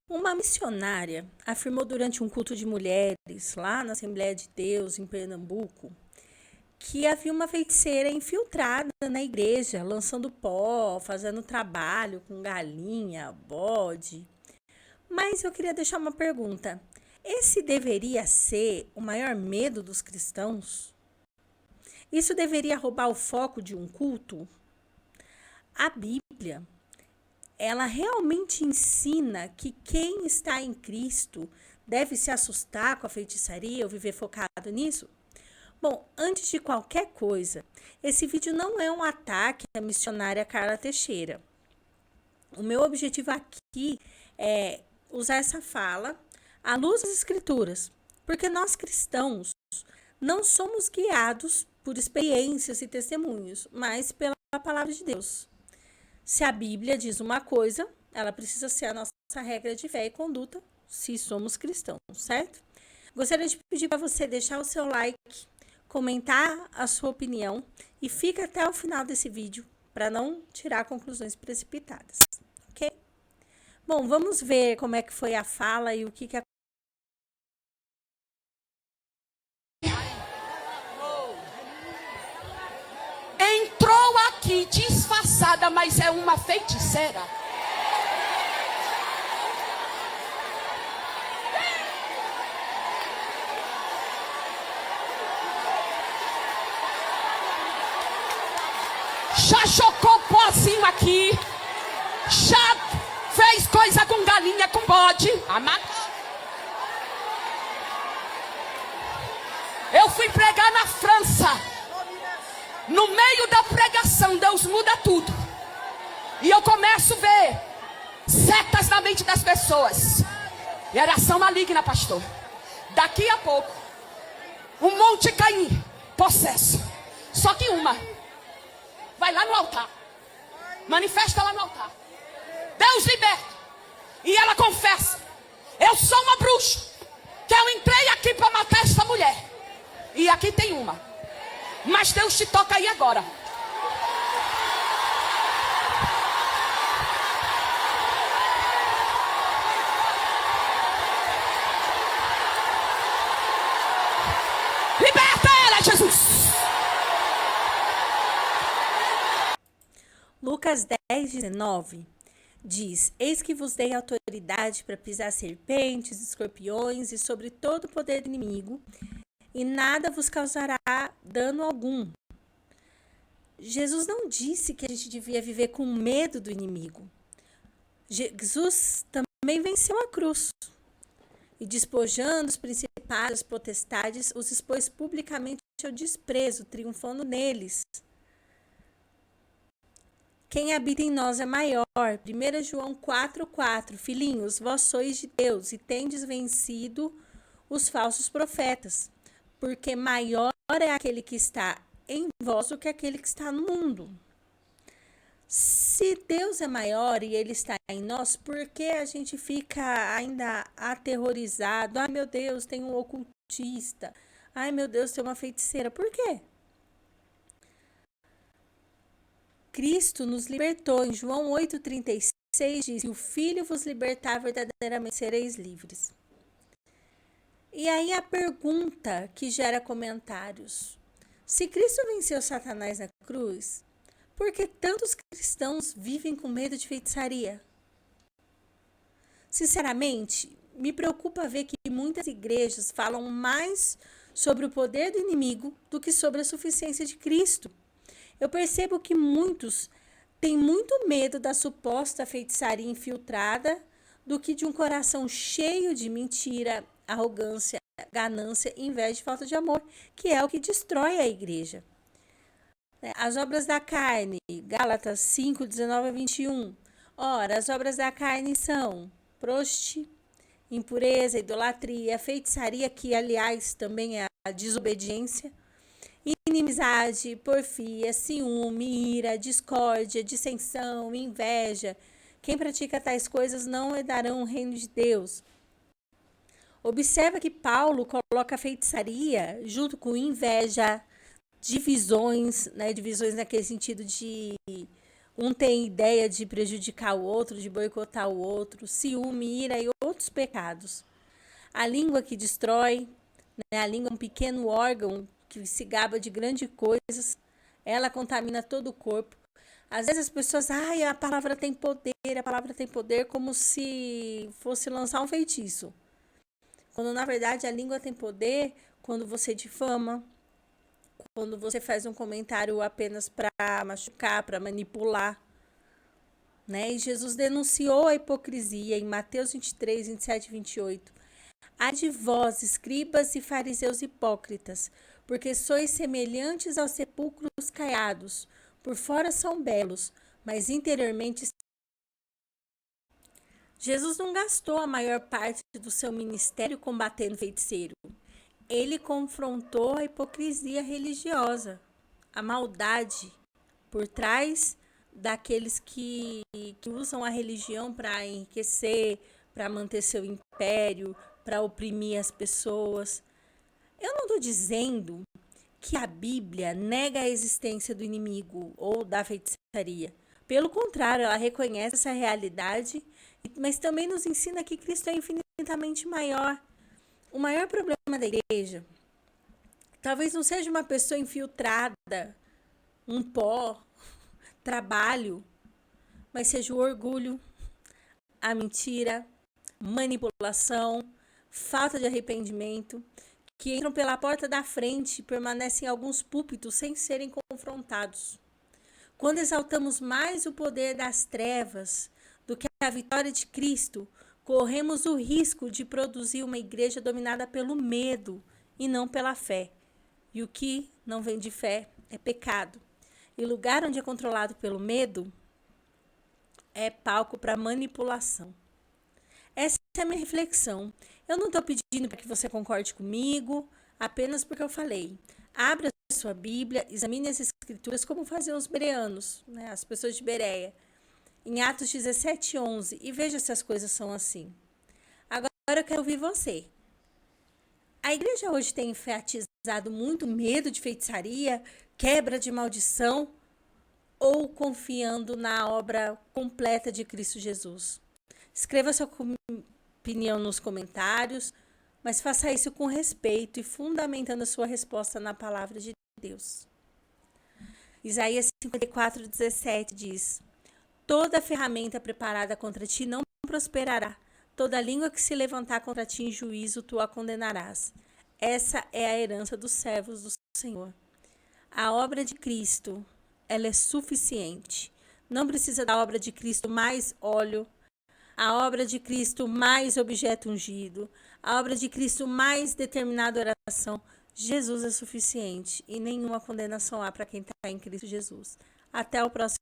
Uma missionária afirmou durante um culto de mulheres lá na Assembleia de Deus, em Pernambuco, que havia uma feiticeira infiltrada na igreja, lançando pó, fazendo trabalho com galinha, bode. Mas eu queria deixar uma pergunta. Esse deveria ser o maior medo dos cristãos? Isso deveria roubar o foco de um culto? A Bíblia, ela realmente ensina que quem está em Cristo deve se assustar com a feitiçaria ou viver focado nisso? Bom, antes de qualquer coisa, esse vídeo não é um ataque à missionária Carla Teixeira. O meu objetivo aqui é usar essa fala à luz das Escrituras, porque nós cristãos não somos guiados por experiências e testemunhos, mas pela palavra de Deus. Se a Bíblia diz uma coisa, ela precisa ser a nossa regra de fé e conduta, se somos cristãos, certo? Gostaria de pedir para você deixar o seu like, comentar a sua opinião e fica até o final desse vídeo para não tirar conclusões precipitadas, ok? Bom, vamos ver como é que foi a fala e o que Entrou aqui disfarçada, mas é uma feiticeira. Já chocou pozinho aqui. Já fez coisa com galinha, com bode. Eu fui pregar na França. No meio da pregação, Deus muda tudo. E eu começo a ver setas na mente das pessoas. E era ação maligna, pastor. Daqui a pouco, um monte cai possesso. Só que uma vai lá no altar. Manifesta lá no altar. Deus liberta. E ela confessa: eu sou uma bruxa, que eu entrei aqui para matar essa mulher. E aqui tem uma. Mas Deus te toca aí agora. Liberta ela, Jesus. Lucas 10:19 diz: Eis que vos dei autoridade para pisar serpentes, escorpiões e sobre todo o poder do inimigo, e nada vos causará dano algum. Jesus não disse que a gente devia viver com medo do inimigo. Jesus também venceu a cruz. E despojando os principados, potestades, os expôs publicamente ao desprezo, triunfando neles. Quem habita em nós é maior. 1 João 4,4. Filhinhos, vós sois de Deus e tendes vencido os falsos profetas, porque maior é aquele que está em vós do que aquele que está no mundo. Se Deus é maior e Ele está em nós, por que a gente fica ainda aterrorizado? Ai, meu Deus, tem um ocultista. Ai, meu Deus, tem uma feiticeira. Por quê? Cristo nos libertou. Em João 8,36 diz: se o Filho vos libertar, verdadeiramente sereis livres. E aí a pergunta que gera comentários: se Cristo venceu Satanás na cruz, por que tantos cristãos vivem com medo de feitiçaria? Sinceramente, me preocupa ver que muitas igrejas falam mais sobre o poder do inimigo do que sobre a suficiência de Cristo. Eu percebo que muitos têm muito medo da suposta feitiçaria infiltrada do que de um coração cheio de mentira, arrogância, ganância, inveja e falta de amor, que é o que destrói a igreja. As obras da carne, Gálatas 5:19-21. Ora, as obras da carne são impureza, idolatria, feitiçaria, que aliás também é a desobediência, inimizade, porfia, ciúme, ira, discórdia, dissensão, inveja. Quem pratica tais coisas não herdarão o reino de Deus. Observa que Paulo coloca a feitiçaria junto com inveja, divisões, né? Divisões naquele sentido de Um tem ideia de prejudicar o outro, de boicotar o outro, ciúme, ira e outros pecados. A língua que destrói, né? A língua é um pequeno órgão que se gaba de grandes coisas. Ela contamina todo o corpo. Às vezes as pessoas, a palavra tem poder, como se fosse lançar um feitiço. Quando na verdade a língua tem poder quando você difama, quando você faz um comentário apenas para machucar, para manipular. Né? E Jesus denunciou a hipocrisia em Mateus 23, 27 e 28. Ai de vós, escribas e fariseus hipócritas, porque sois semelhantes aos sepulcros caiados. Por fora são belos, mas interiormente. Jesus não gastou a maior parte do seu ministério combatendo feiticeiro. Ele confrontou a hipocrisia religiosa, a maldade por trás daqueles que usam a religião para enriquecer, para manter seu império, para oprimir as pessoas. Eu não estou dizendo que a Bíblia nega a existência do inimigo ou da feitiçaria. Pelo contrário, ela reconhece essa realidade, mas também nos ensina que Cristo é infinitamente maior. O maior problema da igreja talvez não seja uma pessoa infiltrada, um pó, trabalho, mas seja o orgulho, a mentira, manipulação, falta de arrependimento, que entram pela porta da frente e permanecem em alguns púlpitos sem serem confrontados. Quando exaltamos mais o poder das trevas do que a vitória de Cristo, corremos o risco de produzir uma igreja dominada pelo medo e não pela fé. E o que não vem de fé é pecado. E lugar onde é controlado pelo medo é palco para manipulação. Essa é a minha reflexão. Eu não estou pedindo para que você concorde comigo, apenas porque eu falei. Abra a sua Bíblia, examine as Escrituras, como faziam os bereanos, né, as pessoas de Bereia, em Atos 17, 11, e veja se as coisas são assim. Agora eu quero ouvir você. A igreja hoje tem enfatizado muito medo de feitiçaria, quebra de maldição, ou confiando na obra completa de Cristo Jesus? Escreva sua opinião nos comentários, mas faça isso com respeito e fundamentando a sua resposta na palavra de Deus. Isaías 54, 17 diz: toda ferramenta preparada contra ti não prosperará. Toda língua que se levantar contra ti em juízo, tu a condenarás. Essa é a herança dos servos do Senhor. A obra de Cristo, ela é suficiente. Não precisa da obra de Cristo mais óleo, a obra de Cristo mais objeto ungido, a obra de Cristo mais determinada oração. Jesus é suficiente e nenhuma condenação há para quem está em Cristo Jesus. Até o próximo